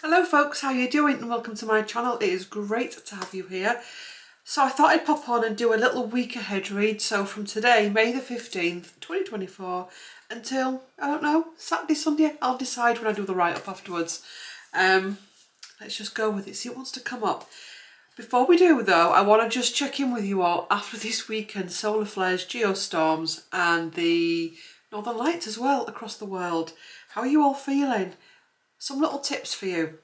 Hello folks, how you doing and welcome to my channel. It is great to have you here. So I thought I'd pop on and do a little week ahead read. So from today, May the 15th, 2024 until, I don't know, Saturday, Sunday. I'll decide when I do the write-up afterwards. Let's just go with it, see what wants to come up. Before we do though, I want to just check in with you all after this weekend, solar flares, geostorms and the northern lights as well across the world. How are you all feeling? Some little tips for you.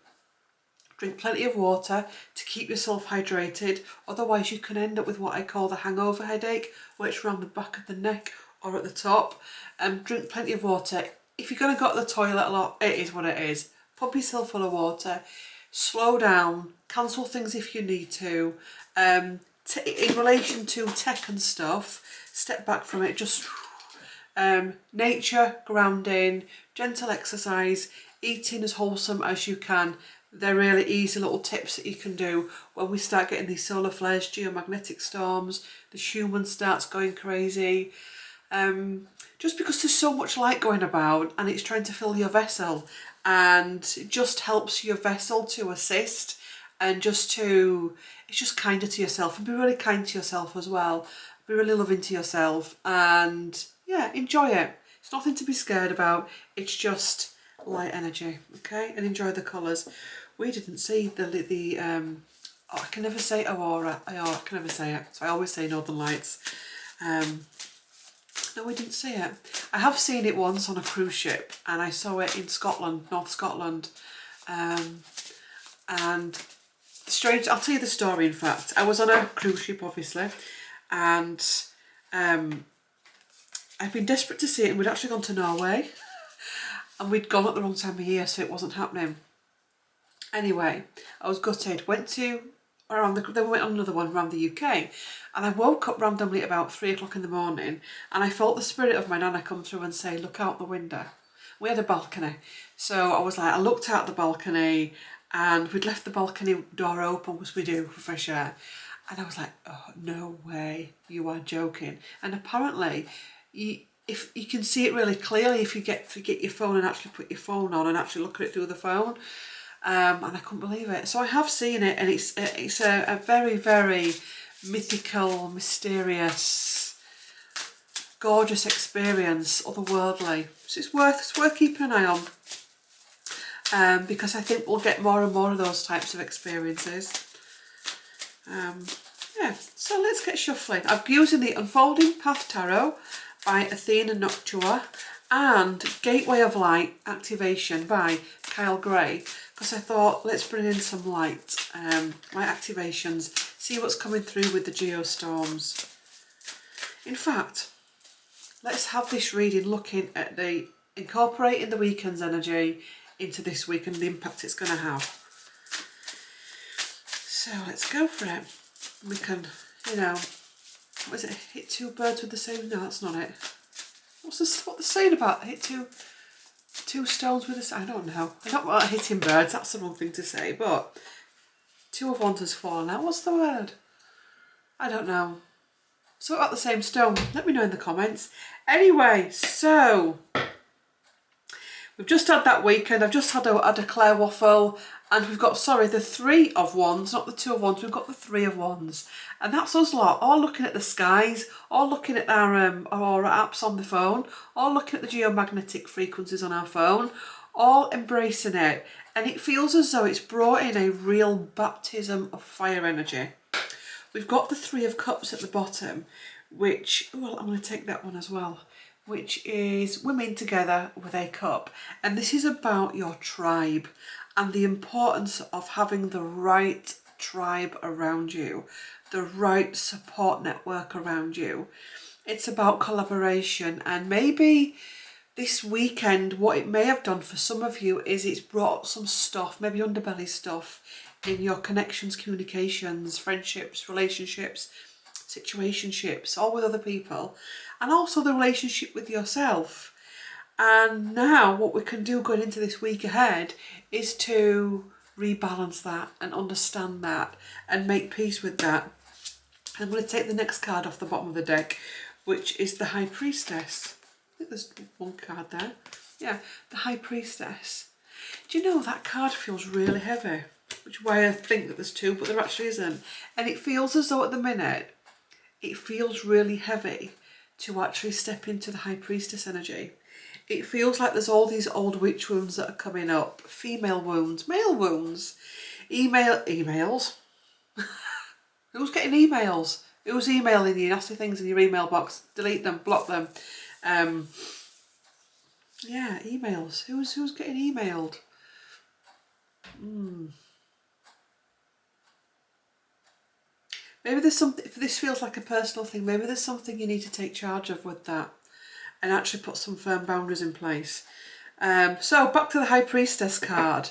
Drink plenty of water to keep yourself hydrated, otherwise you can end up with what I call the hangover headache, where it's around the back of the neck or at the top. Drink plenty of water. If you're going to go to the toilet a lot, it is what it is. Pump yourself full of water, slow down, cancel things if you need to. In relation to tech and stuff, step back from it, just nature, grounding, gentle exercise, eating as wholesome as you can. They're really easy little tips that you can do when we start getting these solar flares, geomagnetic storms, the human starts going crazy. Just because there's so much light going about and it's trying to fill your vessel, and it just helps your vessel to assist and it's just kinder to yourself, and be really kind to yourself as well. Be really loving to yourself and yeah, enjoy it. It's nothing to be scared about. It's just light energy, okay? And enjoy the colours. We didn't see oh, I can never say Aurora. I can never say it, so I always say Northern Lights. No, we didn't see it. I have seen it once on a cruise ship, and I saw it in Scotland, North Scotland. And strange, I'll tell you the story. In fact, I was on a cruise ship, obviously, and I'd been desperate to see it, and we'd actually gone to Norway, and we'd gone at the wrong time of year, so it wasn't happening. Anyway, I was gutted. Then we went on another one around the UK, and I woke up randomly at about 3 o'clock in the morning, and I felt the spirit of my nana come through and say, "Look out the window." We had a balcony, so I looked out the balcony, and we'd left the balcony door open, as we do, for fresh air, and I was like, "Oh, no way, you are joking." And apparently, if you can see it really clearly if you get your phone and actually put your phone on and actually look at it through the phone. And I couldn't believe it. So I have seen it, and it's a very, very mythical, mysterious, gorgeous experience, otherworldly. So it's worth keeping an eye on, because I think we'll get more and more of those types of experiences. Yeah, so let's get shuffling. I'm using the Unfolding Path Tarot by Athene and Noctua, and Gateway of Light Activation by Kyle Gray, because I thought, let's bring in some light activations, see what's coming through with the geostorms. In fact, let's have this reading looking at incorporating the weekend's energy into this week and the impact it's going to have. So let's go for it. We can, what is it? Hit two birds with the same... No, that's not it. What they're saying about hit two stones with a... I don't know. I don't want hitting birds. That's the wrong thing to say. But two of wands has fallen out. What's the word? I don't know. So about the same stone. Let me know in the comments. Anyway, so we've just had that weekend. I've just had a Claire waffle, and we've got, the 3 of wands, not the 2 of wands. We've got the 3 of wands, and that's us lot, all looking at the skies, all looking at our Aurora apps on the phone, all looking at the geomagnetic frequencies on our phone, all embracing it, and it feels as though it's brought in a real baptism of fire energy. We've got the 3 of cups at the bottom, which, well, I'm going to take that one as well, which is women together with a cup. And this is about your tribe and the importance of having the right tribe around you, the right support network around you. It's about collaboration, and maybe this weekend, what it may have done for some of you is it's brought some stuff, maybe underbelly stuff, in your connections, communications, friendships, relationships, situationships, all with other people, and also the relationship with yourself. And now what we can do going into this week ahead is to rebalance that and understand that and make peace with that. I'm going to take the next card off the bottom of the deck, which is the High Priestess. I think there's one card there. Yeah, the High Priestess. Do you know that card feels really heavy? Which is why I think that there's two, but there actually isn't. And it feels as though at the minute, it feels really heavy to actually step into the High Priestess energy. It feels like there's all these old witch wounds that are coming up. Female wounds, male wounds, emails. Who's getting emails? Who's emailing you nasty things in your email box? Delete them, block them. Yeah, emails. Who's getting emailed? Maybe there's something, if this feels like a personal thing, maybe there's something you need to take charge of with that and actually put some firm boundaries in place. So back to the High Priestess card.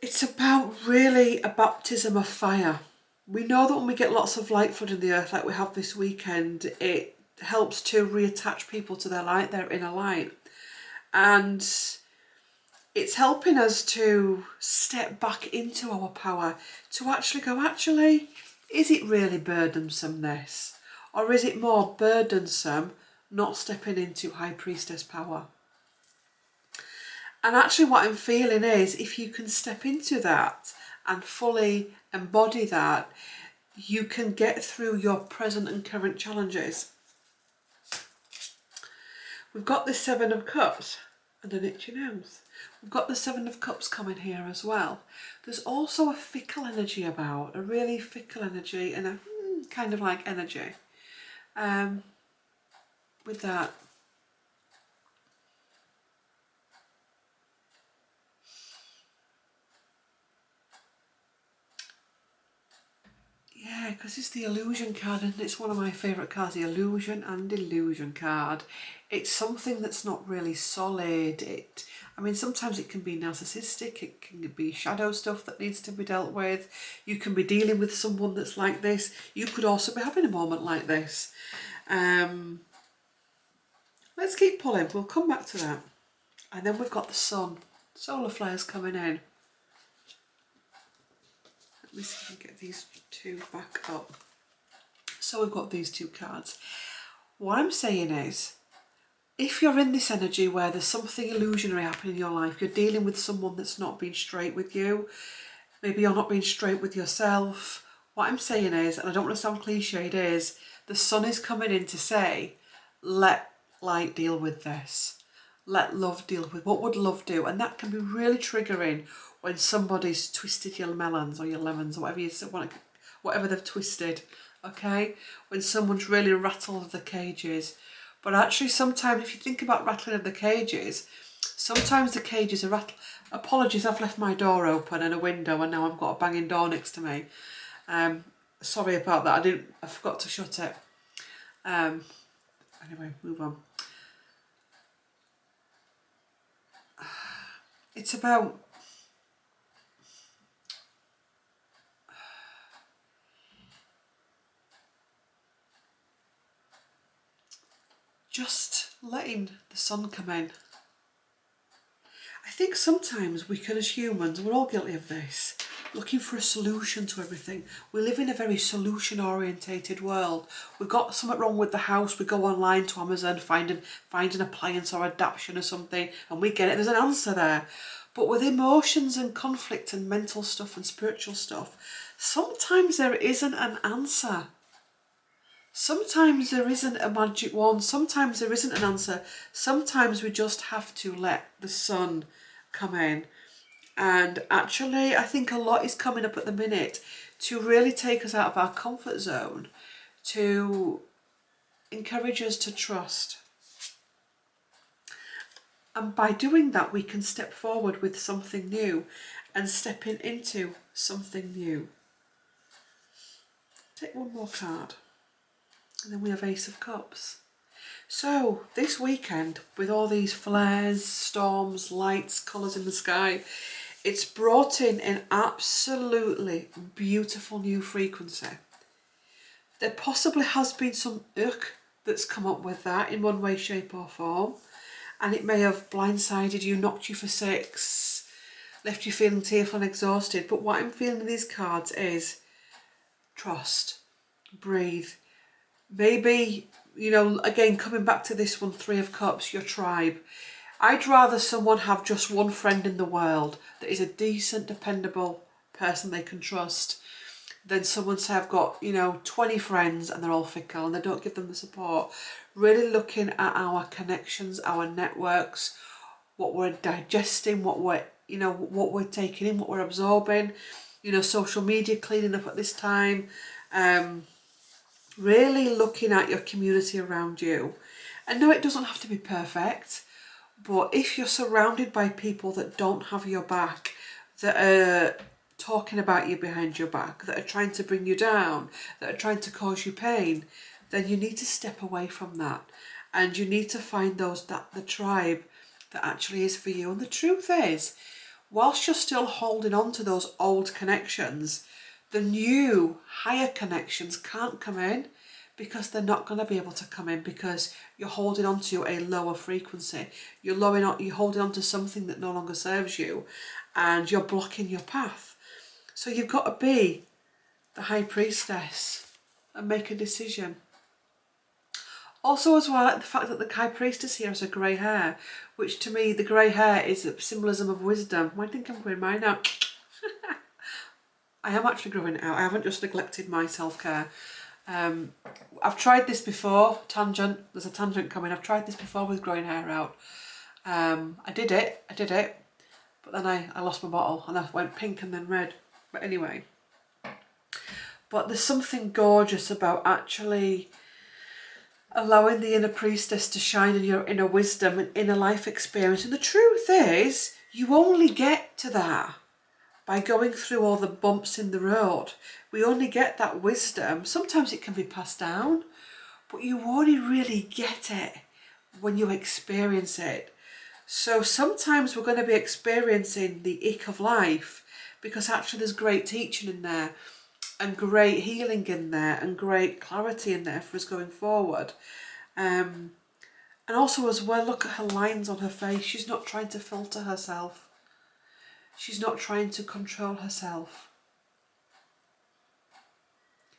It's about really a baptism of fire. We know that when we get lots of light flooding the earth like we have this weekend, it helps to reattach people to their light, their inner light. And it's helping us to step back into our power, to actually go, actually, is it really burdensome, this? Or is it more burdensome not stepping into High Priestess power? And actually what I'm feeling is, if you can step into that and fully embody that, you can get through your present and current challenges. We've got the Seven of Cups and an itchy nose. We've got the Seven of Cups coming here as well. There's also a fickle energy about, a really fickle energy and a kind of like energy with that. Yeah, because it's the illusion card and it's one of my favourite cards, the illusion and illusion card. It's something that's not really solid. I mean, sometimes it can be narcissistic, it can be shadow stuff that needs to be dealt with. You can be dealing with someone that's like this. You could also be having a moment like this. Let's keep pulling, we'll come back to that. And then we've got the sun, solar flares coming in. Let me see if I can get these two back up. So we've got these two cards. What I'm saying is, if you're in this energy where there's something illusionary happening in your life, you're dealing with someone that's not being straight with you, maybe you're not being straight with yourself, what I'm saying is, and I don't want to sound cliched, is the sun is coming in to say, let light deal with this. Let love deal with, what would love do? And that can be really triggering when somebody's twisted your melons or your lemons or whatever you want, whatever they've twisted, okay? When someone's really rattled the cages. But actually sometimes if you think about rattling of the cages, sometimes the cages are rattled. Apologies, I've left my door open and a window and now I've got a banging door next to me. Sorry about that, I forgot to shut it. Anyway, move on. It's about just letting the sun come in. I think sometimes we can, as humans, we're all guilty of this, looking for a solution to everything. We live in a very solution orientated world. We've got something wrong with the house, we go online to Amazon, find an appliance or adaptation or something, and we get it, there's an answer there. But with emotions and conflict and mental stuff and spiritual stuff, sometimes there isn't an answer. Sometimes there isn't a magic wand, sometimes there isn't an answer. Sometimes we just have to let the sun come in. And actually, I think a lot is coming up at the minute to really take us out of our comfort zone, to encourage us to trust. And by doing that, we can step forward with something new and stepping into something new. Take one more card. And then we have Ace of Cups. So this weekend, with all these flares, storms, lights, colours in the sky, it's brought in an absolutely beautiful new frequency. There possibly has been some ick that's come up with that in one way, shape or form. And it may have blindsided you, knocked you for six, left you feeling tearful and exhausted. But what I'm feeling in these cards is trust, breathe. Maybe, you know, again, coming back to this one, Three of Cups, your tribe. I'd rather someone have just one friend in the world that is a decent, dependable person they can trust than someone say I've got, you know, 20 friends and they're all fickle and they don't give them the support. Really looking at our connections, our networks, what we're digesting, what we're, you know, what we're taking in, what we're absorbing, you know, social media cleaning up at this time. Really looking at your community around you. And no, it doesn't have to be perfect, but if you're surrounded by people that don't have your back, that are talking about you behind your back, that are trying to bring you down, that are trying to cause you pain, then you need to step away from that. And you need to find the tribe that actually is for you. And the truth is, whilst you're still holding on to those old connections, the new higher connections can't come in, because they're not going to be able to come in, because you're holding on to a lower frequency. You're holding on to something that no longer serves you, and you're blocking your path. So you've got to be the high priestess and make a decision. Also, as well, the fact that the high priestess here has a grey hair, which to me, the grey hair is a symbolism of wisdom. I think I'm growing mine out. I am actually growing it out. I haven't just neglected my self-care. I've tried this before, there's a tangent coming. I've tried this before with growing hair out. I did it, but then I lost my bottle and I went pink and then red. But anyway, but there's something gorgeous about actually allowing the inner priestess to shine in your inner wisdom and inner life experience. And the truth is, you only get to that by going through all the bumps in the road. We only get that wisdom. Sometimes it can be passed down, but you only really get it when you experience it. So sometimes we're going to be experiencing the ick of life, because actually there's great teaching in there and great healing in there and great clarity in there for us going forward. And also as well, look at her lines on her face. She's not trying to filter herself. She's not trying to control herself.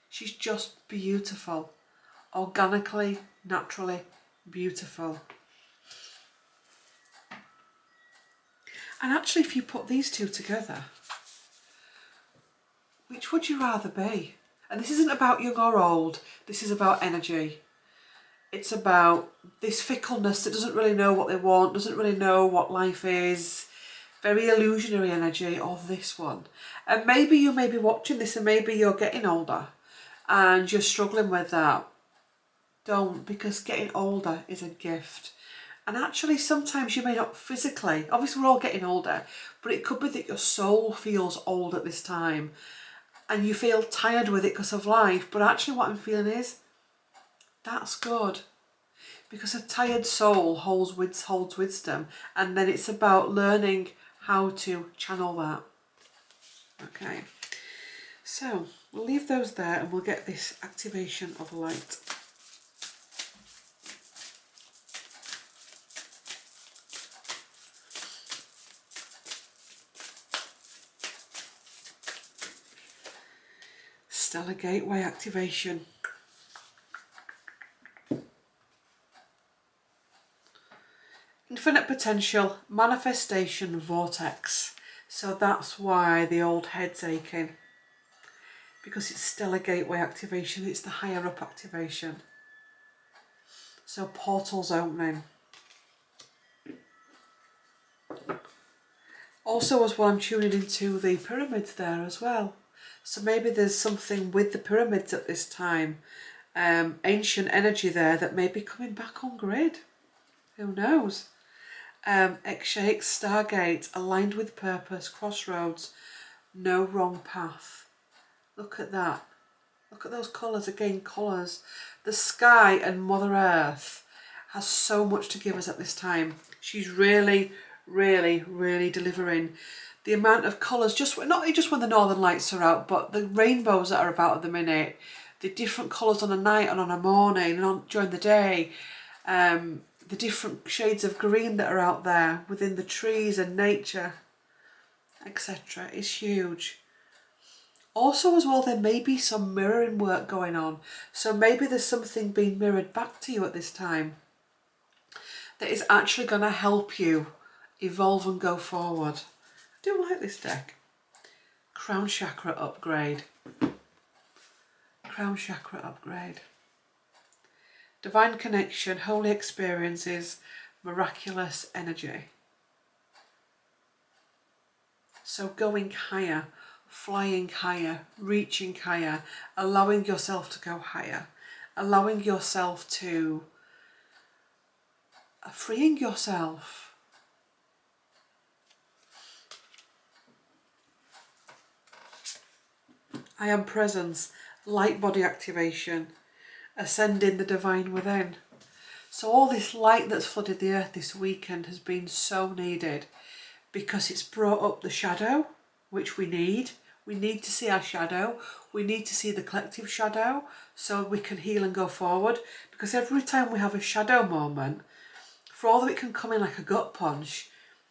She's just beautiful. Organically, naturally beautiful. And actually, if you put these two together, which would you rather be? And this isn't about young or old. This is about energy. It's about this fickleness that doesn't really know what they want, doesn't really know what life is. Very illusionary energy, or this one. And maybe you may be watching this and maybe you're getting older and you're struggling with that. Don't, because getting older is a gift. And actually sometimes you may not physically, obviously we're all getting older, but it could be that your soul feels old at this time and you feel tired with it because of life. But actually what I'm feeling is, that's good. Because a tired soul holds wisdom, and then it's about learning how to channel that. Okay, so we'll leave those there and we'll get this activation of light. Stellar Gateway activation. Infinite potential, manifestation vortex. So that's why the old head's aching. Because it's Stellar Gateway activation, it's the higher up activation. So portals opening. Also as well, I'm tuning into the pyramids there as well. So maybe there's something with the pyramids at this time. Ancient energy there that may be coming back on grid. Who knows? X-shake, Stargate, aligned with purpose, crossroads, no wrong path. Look at that. Look at those colours again, colours. The sky and Mother Earth has so much to give us at this time. She's really, really, really delivering. The amount of colours, not just when the northern lights are out, but the rainbows that are about at the minute, the different colours on a night and on a morning and during the day. The different shades of green that are out there within the trees and nature, etc. is huge. Also as well, there may be some mirroring work going on. So maybe there's something being mirrored back to you at this time. that is actually going to help you evolve and go forward. I do like this deck. Crown Chakra Upgrade. Crown Chakra Upgrade. Divine connection, holy experiences, miraculous energy. So going higher, flying higher, reaching higher, allowing yourself to go higher, allowing yourself to, freeing yourself. I am presence, light body activation, ascending the divine within. So all this light that's flooded the earth this weekend has been so needed, because it's brought up the shadow, which we need. We need to see our shadow. We need to see the collective shadow so we can heal and go forward. Because every time we have a shadow moment, for all that it can come in like a gut punch,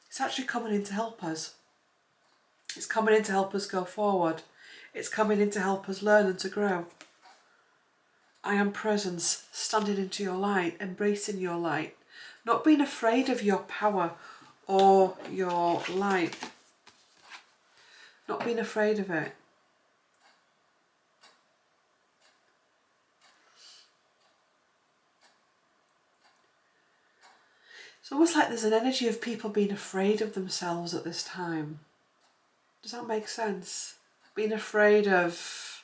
it's actually coming in to help us. It's coming in to help us go forward. It's coming in to help us learn and to grow. I am presence, standing into your light, embracing your light, not being afraid of your power or your light. Not being afraid of it. It's almost like there's an energy of people being afraid of themselves at this time. Does that make sense? Being afraid of,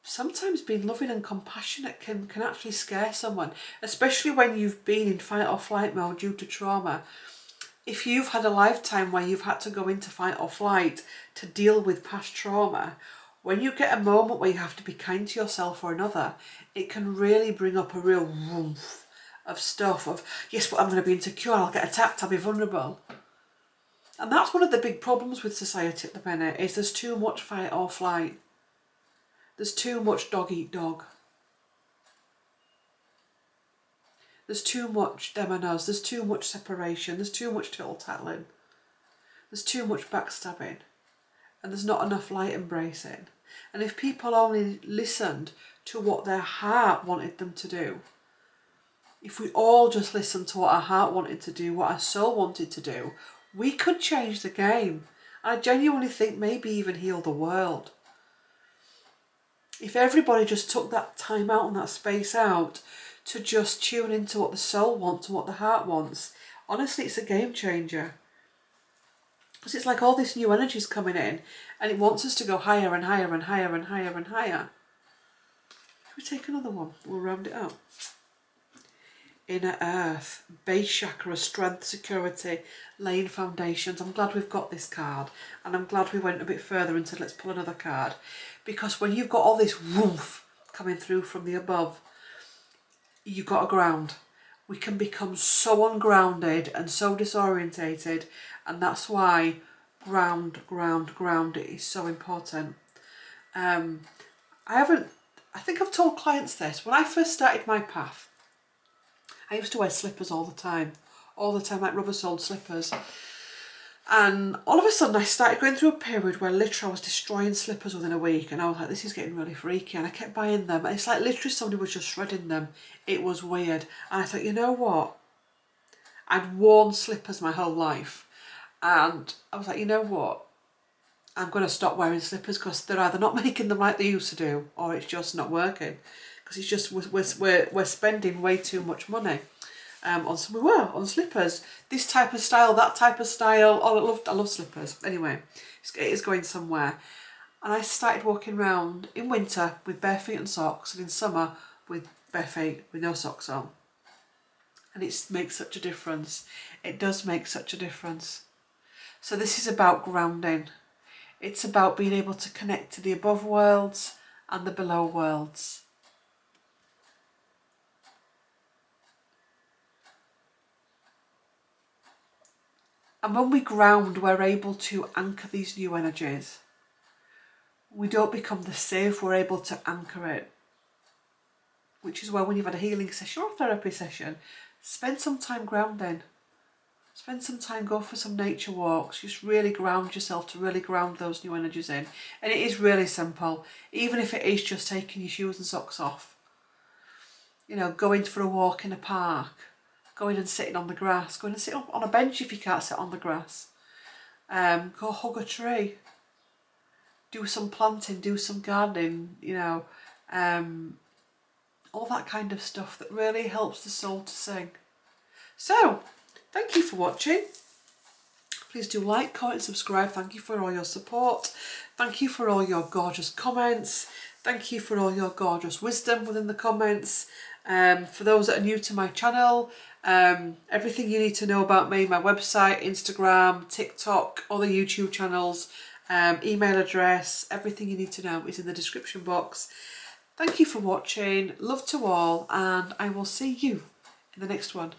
sometimes being loving and compassionate can actually scare someone, especially when you've been in fight or flight mode due to trauma. If you've had a lifetime where you've had to go into fight or flight to deal with past trauma, when you get a moment where you have to be kind to yourself or another, it can really bring up a real woof of stuff of, yes, but I'm going to be insecure, I'll get attacked, I'll be vulnerable. And that's one of the big problems with society at the minute, is there's too much fight or flight. There's too much dog eat dog. There's too much them and us. There's too much separation. There's too much tittle-tattling. There's too much backstabbing. And there's not enough light embracing. And if people only listened to what their heart wanted them to do, if we all just listened to what our heart wanted to do, what our soul wanted to do, we could change the game. I genuinely think maybe even heal the world. If everybody just took that time out and that space out to just tune into what the soul wants and what the heart wants, honestly, it's a game changer. Because it's like all this new energy is coming in and it wants us to go higher and higher and higher and higher and higher. Can we take another one? We'll round it up. Inner Earth, base chakra, strength, security, laying foundations. I'm glad we've got this card, and I'm glad we went a bit further and said let's pull another card, because when you've got all this woof coming through from the above, you've got to ground. We can become so ungrounded and so disorientated, and that's why ground is so important. I think I've told clients this. When I first started my path, I used to wear slippers all the time, like rubber-soled slippers. And all of a sudden I started going through a period where literally I was destroying slippers within a week, and I was like, this is getting really freaky, and I kept buying them. And it's like literally somebody was just shredding them. It was weird. And I thought, you know what? I'd worn slippers my whole life. And I was like, you know what? I'm going to stop wearing slippers, because they're either not making them like they used to do, or it's just not working. Because it's just, we're spending way too much money on slippers. This type of style, that type of style. Oh, I love slippers. Anyway, it is going somewhere. And I started walking around in winter with bare feet and socks, and in summer with bare feet with no socks on. And it makes such a difference. It does make such a difference. So this is about grounding. It's about being able to connect to the above worlds and the below worlds. And when we ground, we're able to anchor these new energies. We don't become the sieve, we're able to anchor it. Which is why when you've had a healing session or a therapy session, spend some time grounding. Spend some time, go for some nature walks, just really ground yourself, to really ground those new energies in. And it is really simple, even if it is just taking your shoes and socks off. You know, going for a walk in a park, going and sitting on the grass, going and sit up on a bench if you can't sit on the grass. Go hug a tree. Do some planting, do some gardening, you know, all that kind of stuff that really helps the soul to sing. So, thank you for watching. Please do like, comment and subscribe. Thank you for all your support. Thank you for all your gorgeous comments. Thank you for all your gorgeous wisdom within the comments. For those that are new to my channel, everything you need to know about me, my website, Instagram, TikTok, other YouTube channels, email address, everything you need to know is in the description box. Thank you for watching. Love to all, and I will see you in the next one.